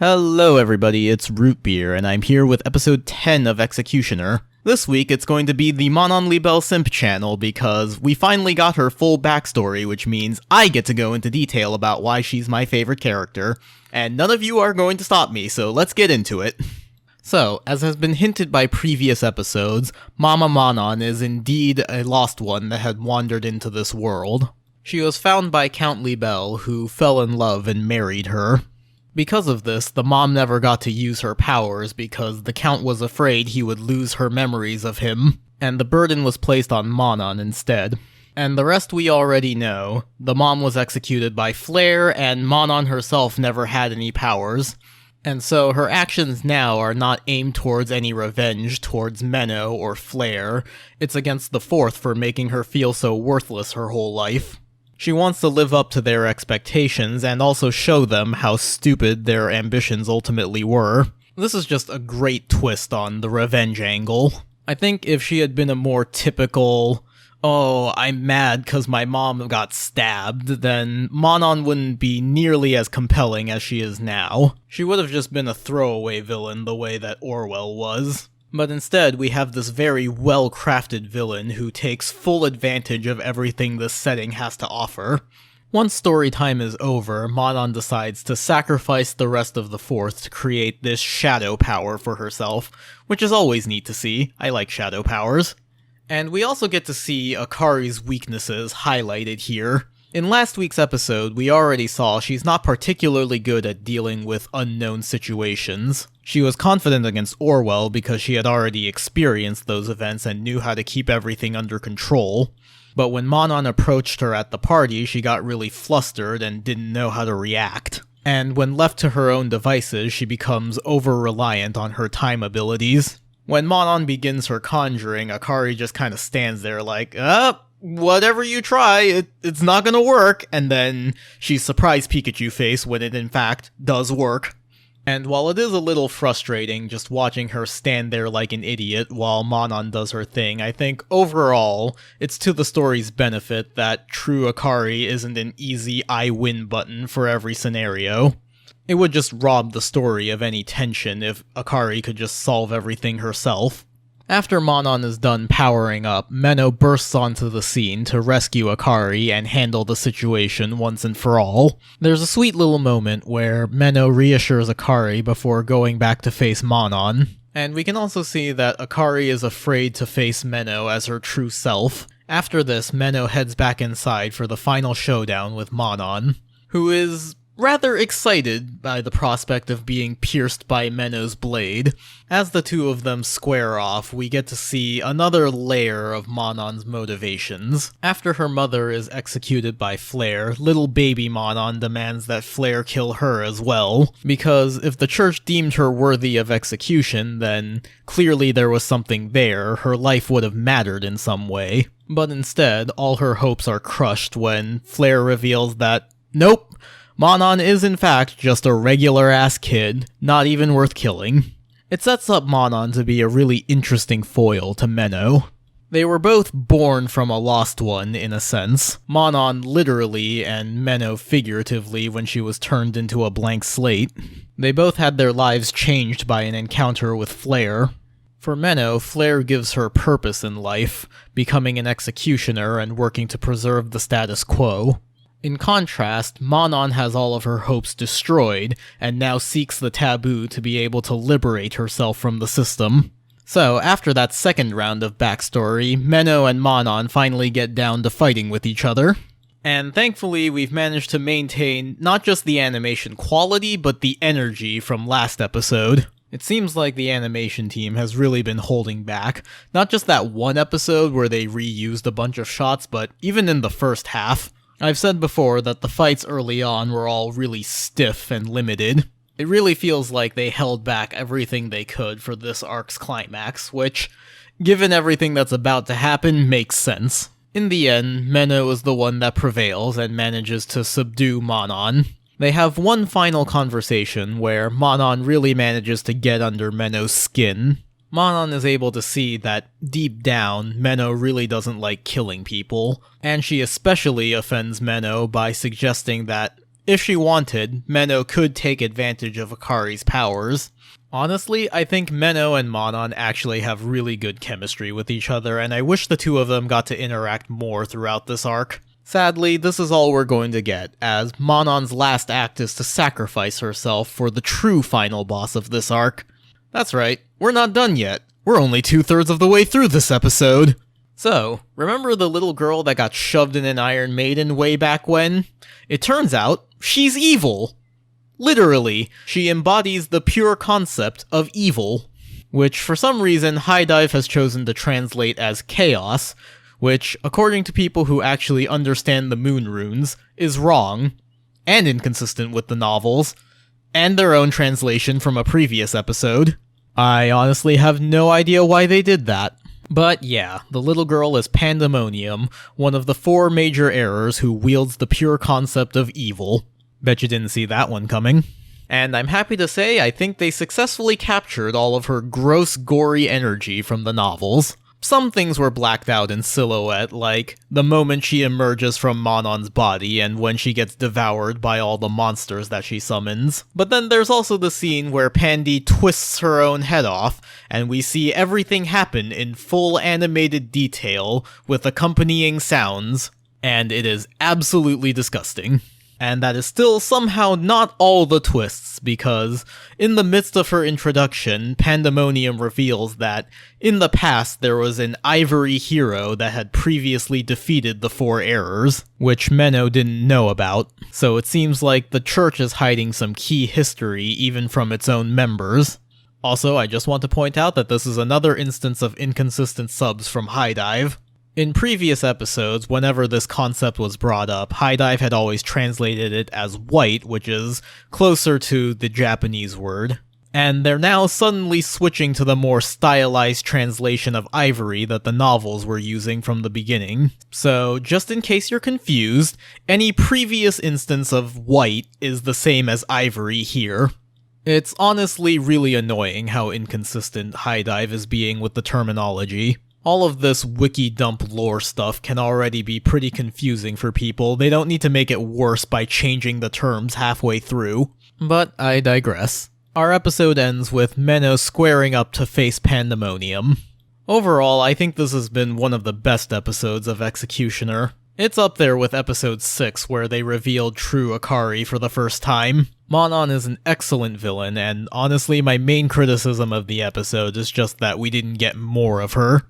Hello everybody, it's Root Beer, and I'm here with episode 10 of Executioner. This week it's going to be the Manon Libelle simp channel because we finally got her full backstory, which means I get to go into detail about why she's my favorite character, and none of you are going to stop me, so let's get into it. So, as has been hinted by previous episodes, Mama Manon is indeed a lost one that had wandered into this world. She was found by Count Libelle, who fell in love and married her. Because of this, the mom never got to use her powers because the Count was afraid he would lose her memories of him, and the burden was placed on Monon instead. And the rest we already know. The mom was executed by Flare, and Monon herself never had any powers. And so her actions now are not aimed towards any revenge towards Meno or Flare. It's against the Fourth for making her feel so worthless her whole life. She wants to live up to their expectations and also show them how stupid their ambitions ultimately were. This is just a great twist on the revenge angle. I think if she had been a more typical, "Oh, I'm mad because my mom got stabbed," then Monon wouldn't be nearly as compelling as she is now. She would have just been a throwaway villain the way that Orwell was. But instead, we have this very well-crafted villain who takes full advantage of everything this setting has to offer. Once story time is over, Manon decides to sacrifice the rest of the Fourth to create this shadow power for herself, which is always neat to see. I like shadow powers. And we also get to see Akari's weaknesses highlighted here. In last week's episode, we already saw she's not particularly good at dealing with unknown situations. She was confident against Orwell because she had already experienced those events and knew how to keep everything under control. But when Manon approached her at the party, she got really flustered and didn't know how to react. And when left to her own devices, she becomes over-reliant on her time abilities. When Manon begins her conjuring, Akari just kind of stands there like, whatever you try, it's not gonna work, and then she's surprised Pikachu face when it in fact does work. And while it is a little frustrating just watching her stand there like an idiot while Manon does her thing, I think overall, it's to the story's benefit that true Akari isn't an easy I win button for every scenario. It would just rob the story of any tension if Akari could just solve everything herself. After Manon is done powering up, Meno bursts onto the scene to rescue Akari and handle the situation once and for all. There's a sweet little moment where Meno reassures Akari before going back to face Manon. And we can also see that Akari is afraid to face Meno as her true self. After this, Meno heads back inside for the final showdown with Manon, who is rather excited by the prospect of being pierced by Meno's blade. As the two of them square off, we get to see another layer of Monon's motivations. After her mother is executed by Flare, little baby Monon demands that Flare kill her as well, because if the church deemed her worthy of execution, then clearly there was something there, her life would have mattered in some way. But instead, all her hopes are crushed when Flare reveals that, nope, Monon is in fact just a regular-ass kid, not even worth killing. It sets up Monon to be a really interesting foil to Meno. They were both born from a lost one, in a sense. Monon literally, and Meno figuratively when she was turned into a blank slate. They both had their lives changed by an encounter with Flare. For Meno, Flare gives her purpose in life, becoming an executioner and working to preserve the status quo. In contrast, Manon has all of her hopes destroyed, and now seeks the taboo to be able to liberate herself from the system. So, after that second round of backstory, Meno and Manon finally get down to fighting with each other. And thankfully, we've managed to maintain not just the animation quality, but the energy from last episode. It seems like the animation team has really been holding back. Not just that one episode where they reused a bunch of shots, but even in the first half. I've said before that the fights early on were all really stiff and limited. It really feels like they held back everything they could for this arc's climax, which, given everything that's about to happen, makes sense. In the end, Meno is the one that prevails and manages to subdue Manon. They have one final conversation where Manon really manages to get under Meno's skin. Manon is able to see that, deep down, Meno really doesn't like killing people, and she especially offends Meno by suggesting that If she wanted, Meno could take advantage of Akari's powers. Honestly, I think Meno and Monon actually have really good chemistry with each other, and I wish the two of them got to interact more throughout this arc. Sadly, this is all we're going to get, as Monon's last act is to sacrifice herself for the true final boss of this arc. That's right, we're not done yet. We're only 2/3 of the way through this episode. So, remember the little girl that got shoved in an Iron Maiden way back when? It turns out, she's evil. Literally, she embodies the pure concept of evil, which for some reason High Dive has chosen to translate as chaos, which, according to people who actually understand the moon runes, is wrong, and inconsistent with the novels, and their own translation from a previous episode. I honestly have no idea why they did that. But yeah, the little girl is Pandemonium, one of the 4 major errors who wields the pure concept of evil. Bet you didn't see that one coming. And I'm happy to say I think they successfully captured all of her gross, gory energy from the novels. Some things were blacked out in silhouette, like the moment she emerges from Monon's body and when she gets devoured by all the monsters that she summons. But then there's also the scene where Pandy twists her own head off, and we see everything happen in full animated detail with accompanying sounds, and it is absolutely disgusting. And that is still somehow not all the twists, because in the midst of her introduction, Pandemonium reveals that in the past there was an ivory hero that had previously defeated the 4 errors, which Meno didn't know about. So it seems like the church is hiding some key history even from its own members. Also, I just want to point out that this is another instance of inconsistent subs from High Dive. In previous episodes, whenever this concept was brought up, High Dive had always translated it as white, which is closer to the Japanese word. And they're now suddenly switching to the more stylized translation of ivory that the novels were using from the beginning. So, just in case you're confused, any previous instance of white is the same as ivory here. It's honestly really annoying how inconsistent High Dive is being with the terminology. All of this wiki dump lore stuff can already be pretty confusing for people. They don't need to make it worse by changing the terms halfway through. But I digress. Our episode ends with Meno squaring up to face Pandemonium. Overall, I think this has been one of the best episodes of Executioner. It's up there with episode 6, where they revealed true Akari for the first time. Manon is an excellent villain, and honestly, my main criticism of the episode is just that we didn't get more of her.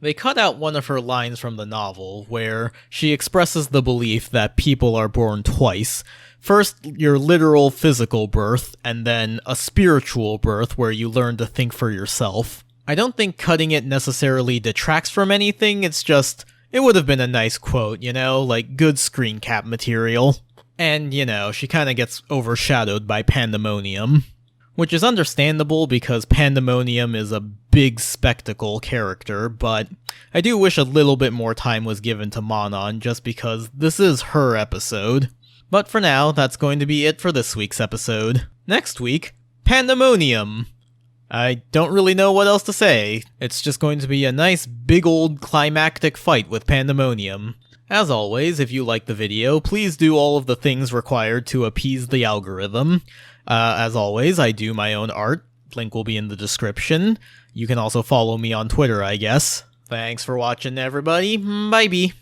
They cut out one of her lines from the novel, where she expresses the belief that people are born twice. First, your literal physical birth, and then a spiritual birth where you learn to think for yourself. I don't think cutting it necessarily detracts from anything, it's just, it would have been a nice quote, you know, like good screen cap material. And, you know, she kinda gets overshadowed by Pandemonium. Which is understandable because Pandemonium is a big spectacle character, but I do wish a little bit more time was given to Monon just because this is her episode. But for now, that's going to be it for this week's episode. Next week, Pandemonium! I don't really know what else to say. It's just going to be a nice big old climactic fight with Pandemonium. As always, if you like the video, please do all of the things required to appease the algorithm. As always, I do my own art. Link will be in the description. You can also follow me on Twitter, I guess. Thanks for watching, everybody. Bye-bye.